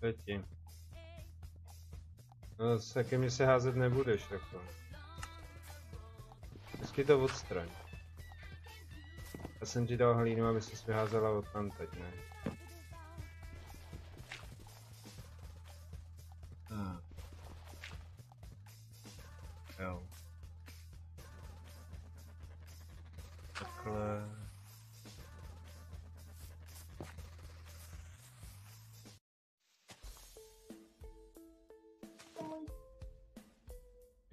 Pěti. No, se ke mně se házet nebudeš, jako. Vždycky to odstraň. Já jsem ti dal hlínu, aby ses vyházela od tam teď, ne? Jo. Takhle.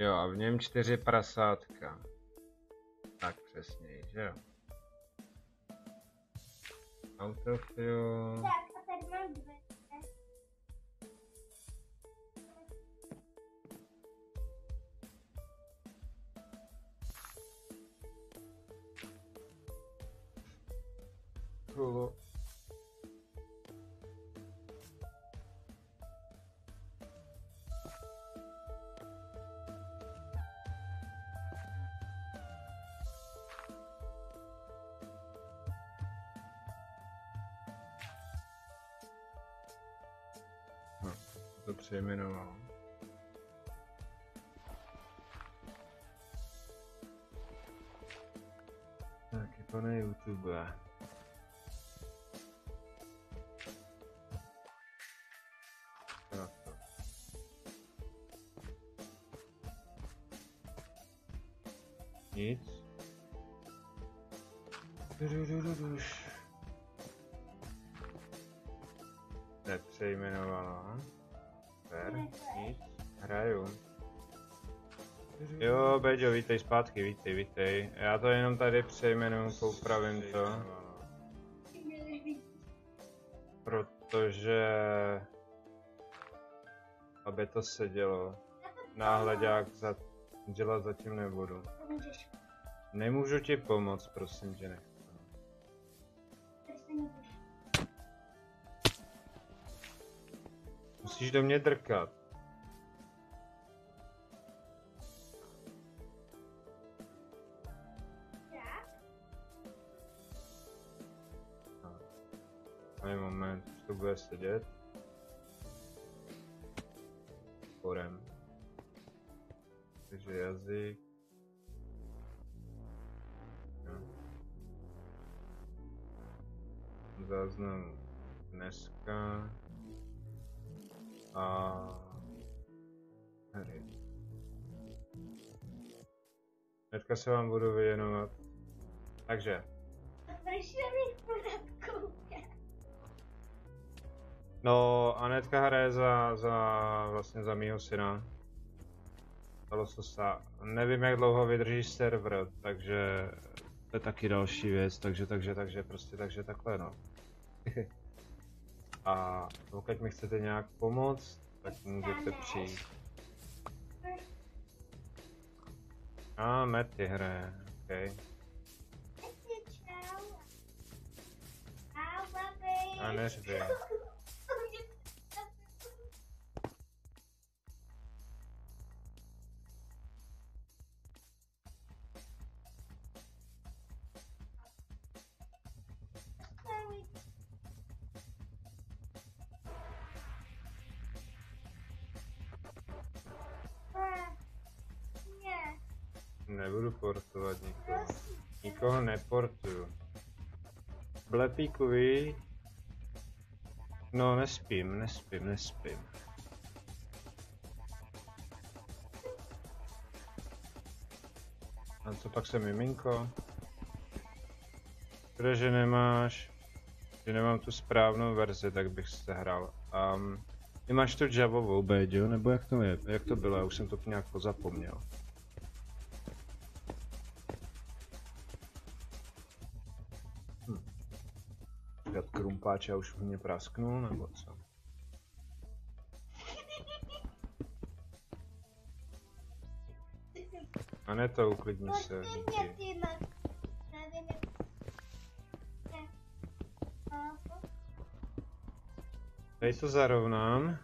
Jo, a v něm 4 prasátka. Tak přesně, že jo? Autofill. Tak, a tady mám 2. Kolo. To přejmenoval. Tak, je to na YouTube. Tak to. Nic. Nepřejmenovala. Super, nic. Hraju. Jo, Beďo, vítej zpátky, vítej. Já to jenom tady přejmenuji, poupravím to. Protože... aby to sedělo. Náhledák dělat zatím nebudu. Nemůžu ti pomoct, prosím tě, nech. Musíš do mě drkat. Moment, už to bude sedět. Porem. Takže jazyk. No. Záznam dneska. A hry. Hnedka se vám budu věnovat. Takže. No, Anetka hraje vlastně za mýho syna. Stalo se nevím, jak dlouho vydrží server, takže to je taky další věc, takže takhle no. A pokud mi chcete nějak pomoct, tak můžete přijít. A Mety hraje, ok. A neřvi. Nebudu portovat nikoho. Nikoho neportuju. Blepíkovi. No, nespím. A co pak se miminko? Protože nemáš, že nemám tu správnou verzi, tak bych se hrál. Ty máš tu javovou, Béďo, nebo jak to je? Jak to bylo? Já už jsem to nějak pozapomněl. Krumpáče už mě prasknul, nebo co? A ne to, uklidni se, díky. Tady to zarovnám.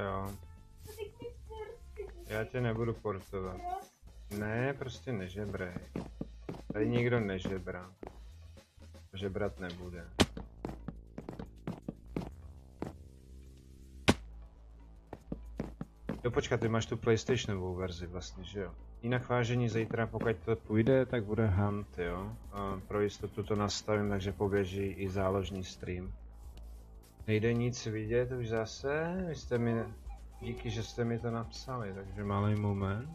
Jo. Já tě nebudu portovat. Ne, prostě nežebrej. Tady nikdo nežebrá. Žebrat nebude. Jo, počkat, ty máš tu PlayStationovou verzi vlastně, že jo? Jinak vážení, zítra pokud to půjde, tak bude Hunt, jo? A pro jistotu to nastavím, takže poběží i záložní stream. Nejde nic vidět už zase, vy jste mi... Díky, že jste mi to napsali, takže malý moment.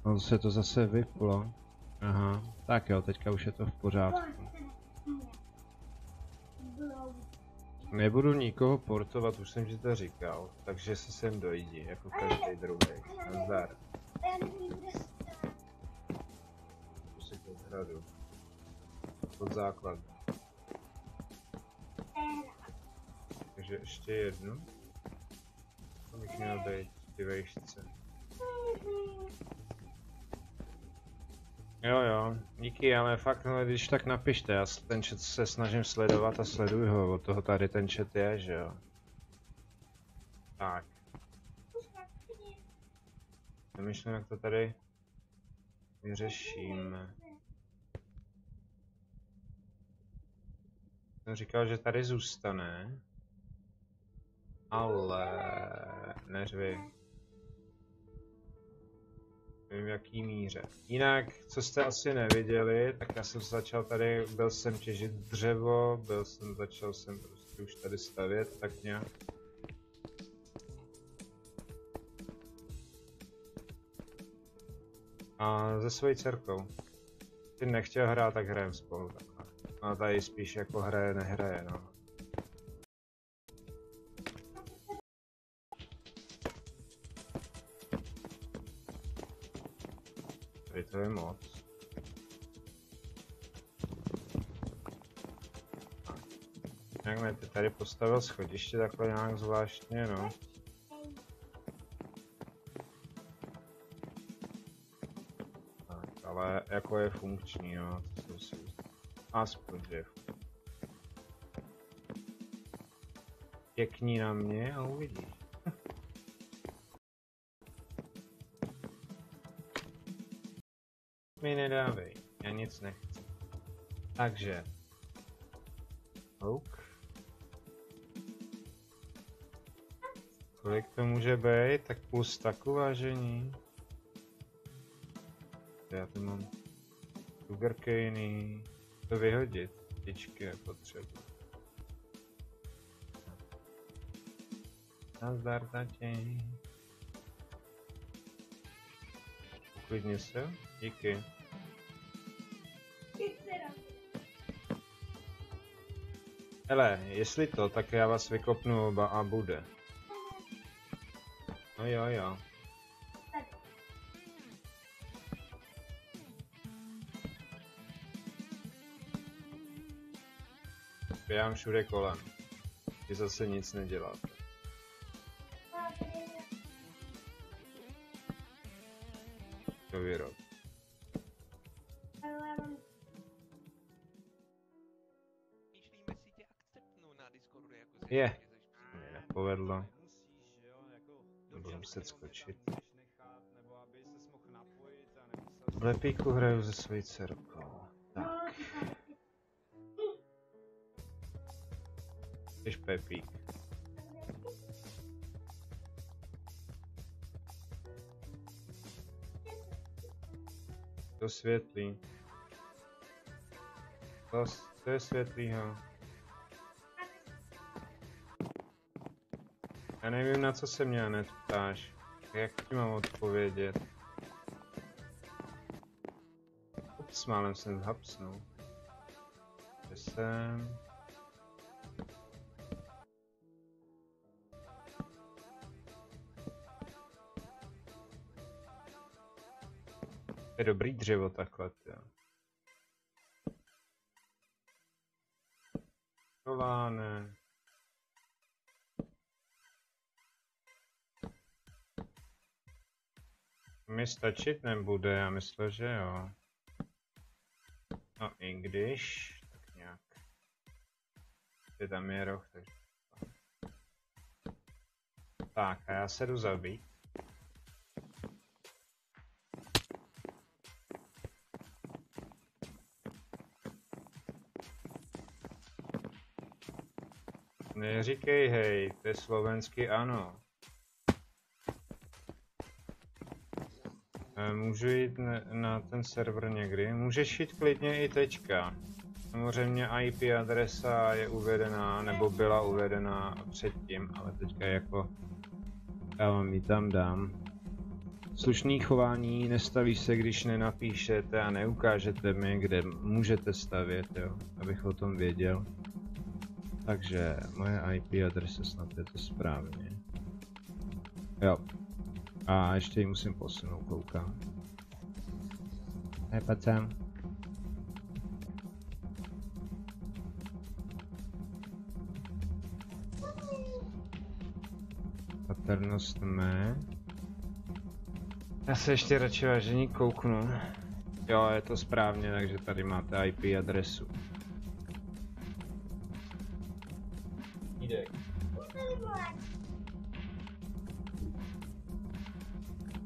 On se to zase vyplo. Aha, tak jo, teďka už je to v pořádku. Nebudu nikoho portovat, už jsem ti to říkal, takže se sem dojdi, jako každý druhý. Nazdar. Tu si to hradu. Pod základ. Takže ještě jednu. To bych měl být ty vejšce. Jo, díky, ale fakt, no, když tak napište, já ten chat se snažím sledovat a sleduju ho, od toho tady ten chat je, že jo. Tak. Přemýšlím, jak to tady vyřešíme. Jsem říkal, že tady zůstane. Ale... neřvi. Nevím, v jaký míře. Jinak, co jste asi neviděli, tak já jsem začal tady, byl jsem těžit dřevo, začal jsem prostě už tady stavět, tak nějak. A se svojí dcerkou. Ty nechtěl hrát, tak hrajeme spolu takhle. A tady spíš jako hraje, nehraje, no. Tady to je moc. Jak mi ty tady postavil schodiště takhle nějak zvláštně, no. Tak, ale jako je funkční, no, to jsem si aspoň je pěkný na mě a uvidíš. Mi nedávej, já nic nechci. Takže. Houk. Kolik to může být? Tak půl staku, vážení. Já tu mám sugarcane. To vyhodit. Tyčky nepotřebuji. Nazdar, tati. Uklidni se. Díky. Hele, jestli to, tak já vás vykopnu oba a bude. No jo. Běhám všude kolem. Vy zase nic neděláte. To vyrob. Je. Mě nepovedlo. Budu muset skočit. V lepíku hraju se svojí dcerkou. Tak. Jsi Pepík. To světlý. To je světlýho. Já nevím, na co se mě hned ptáš. Jak ti mám odpovědět? Ups, málem jsem zhapsnul. Kde jsem? Je dobrý dřevo takhle, jo. Toláne. Mi stačit nebude, já myslím, že jo. No i když, tak nějak. Je tam je roh, takže... Tak, a já se jdu zabít. Neříkej hej, to je slovenský ano. Můžu jít na ten server někdy? Můžeš jít klidně i teďka. Samozřejmě IP adresa je uvedená, nebo byla uvedená předtím, ale teďka jako já vám ji tam dám. Slušný chování nestaví se, když nenapíšete a neukážete mi, kde můžete stavět, jo, abych o tom věděl. Takže moje IP adresa snad je to správně. Jo. A ještě ji musím posunout, koukám. Hej, pojď sem. Patrnost mé. Já se ještě radši vážení kouknu. Jo, je to správně, takže tady máte IP adresu. Jdek.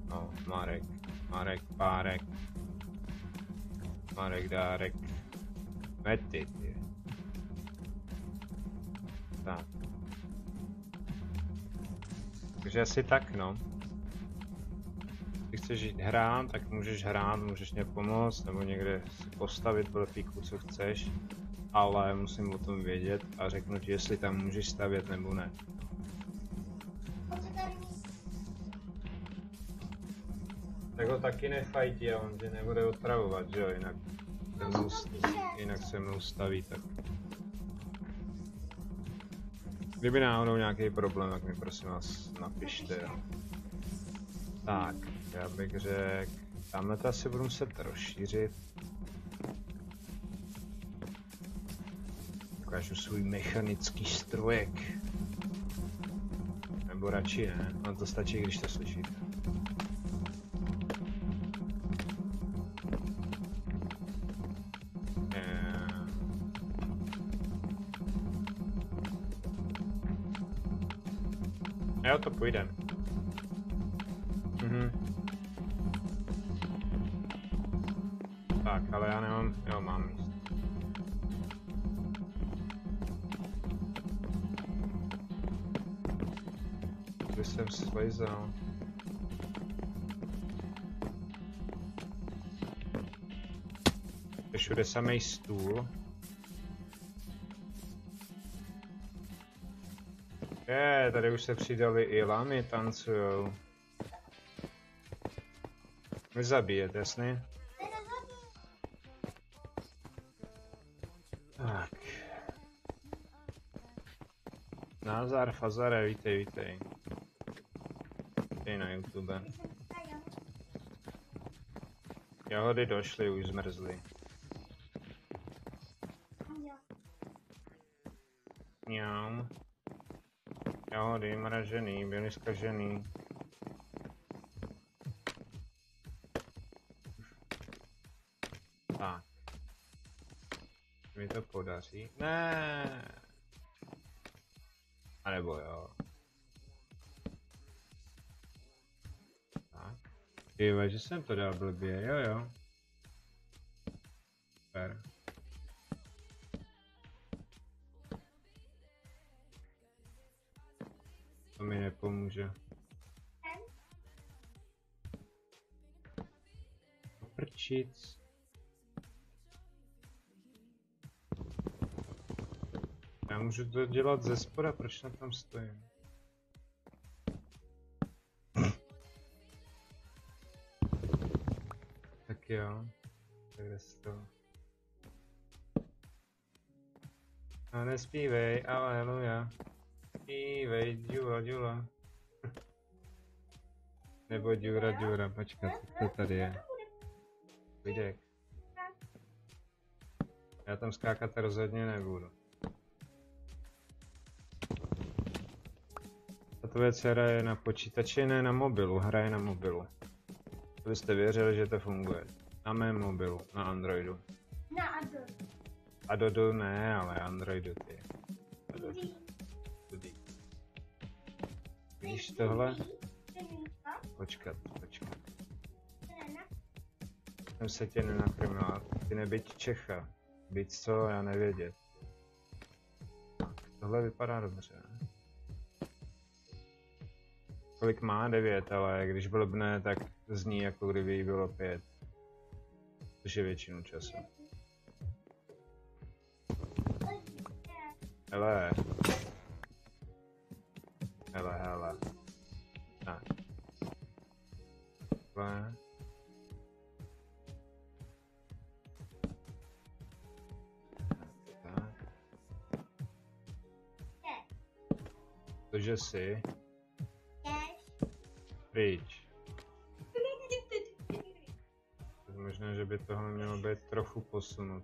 No, Marek. Marek, Párek. Marek, Dárek. Mety, ty. Tak. Takže asi tak, no. Když chceš jít hrát, tak můžeš hrát, můžeš mě pomoct, nebo někde si postavit profíku, co chceš. Ale musím o tom vědět a řeknu ti, jestli tam můžeš stavět nebo ne. Tak ho taky nefajtí a on tě nebude otravovat, že jo, jinak se mnou staví, tak. Kdyby náhodou nějaký problém, tak mi prosím vás napište, jo. Tak, já bych řekl, tamhle to asi budu muset rozšířit. Ukážu svůj mechanický strojek. Nebo radši ne, no to stačí, když to slyšíte. Jo, to půjde. Tak, ale já nemám, jo, mám míst. Když jsem slizal. Je všude samej stůl. Tady už se přidali i lamy, tancujou. Vy zabíjet, jasný? Tak. Názar, Fazare, vítej, vítej. Vítej na YouTube. Jahody došly, už zmrzly. Mňau. Jahody mražený, byly zkažený. Tak. Mi to podaří? Ne. A nebo jo. Tak. Tyhle, že jsem to dal blbě, jo. Super. To mi nepomůže. Prčic. Já můžu to dělat ze spoda, proč na tam stojím? Tak jo. Tak jde to. A nespívej, aleluja. Zpívej, Dula. Nebo Dura, počkat, to tady je. Videk. Já tam skákat rozhodně nebudu. Tato věc hraje na počítači, ne na mobilu, hraje na mobilu. Abyste věřili, že to funguje. Na mém mobilu, na Androidu. Na Androidu. Adodu ne, ale Androidu ty. Vidíš tohle? Počkat. Jsem se tě nenakrmila, ty nebyť Čecha. Být co, já nevědět. Tohle vypadá dobře. kolik má 9, ale když blbne, tak zní jako kdyby jí bylo 5. Což je většinu času. Hele. Hele. Tak. Takhle. Tak. Cože jsi? Pryč. Možná, že by tohle mělo být trochu posunut.